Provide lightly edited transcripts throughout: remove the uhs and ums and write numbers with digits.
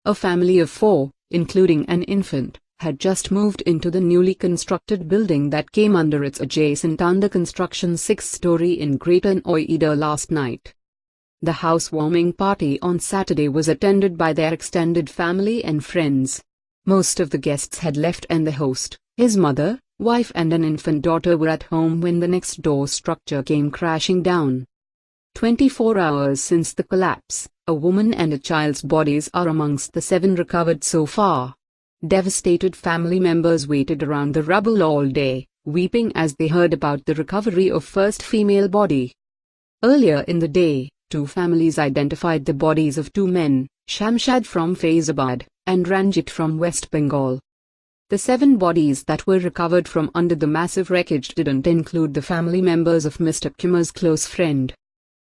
A family of 4, including an infant, had just moved into the newly constructed building that came under its adjacent under-construction 6-story in Greater Noida last night. The housewarming party on Saturday was attended by their extended family and friends. Most of the guests had left and the host, his mother, wife and an infant daughter were at home when the next-door structure came crashing down. 24 hours since the collapse, a woman and a child's bodies are amongst the 7 recovered so far. Devastated family members waited around the rubble all day, weeping as they heard about the recovery of first female body. Earlier in the day, 2 families identified the bodies of 2 men, Shamshad from Faizabad and Ranjit from West Bengal. The 7 bodies that were recovered from under the massive wreckage didn't include the family members of Mr. Kumar's close friend.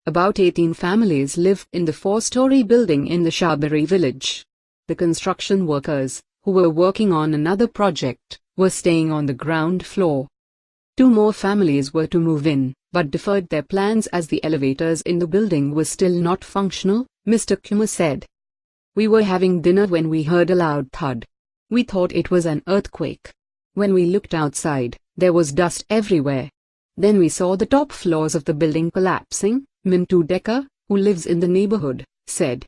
About 18 families live in the 4-story building in the Shabari village. The construction workers, who were working on another project, were staying on the ground floor. 2 more families were to move in, but deferred their plans as the elevators in the building were still not functional, Mr. Kumar said. "We were having dinner when we heard a loud thud. We thought it was an earthquake. When we looked outside, there was dust everywhere. Then we saw the top floors of the building collapsing," Mintu Decker, who lives in the neighborhood, said.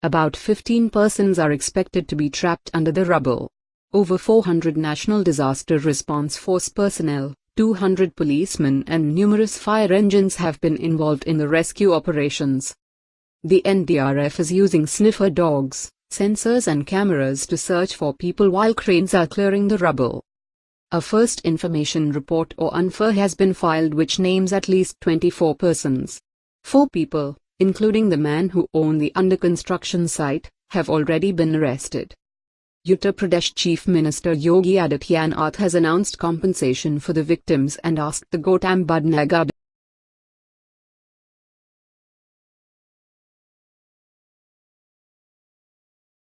About 15 persons are expected to be trapped under the rubble. Over 400 National Disaster Response Force personnel, 200 policemen and numerous fire engines have been involved in the rescue operations. The NDRF is using sniffer dogs, sensors and cameras to search for people while cranes are clearing the rubble. A first information report or UNFA has been filed which names at least 24 persons. 4 people, including the man who owned the under-construction site, have already been arrested. Uttar Pradesh Chief Minister Yogi Adityanath has announced compensation for the victims and asked the Gautam Budh Nagar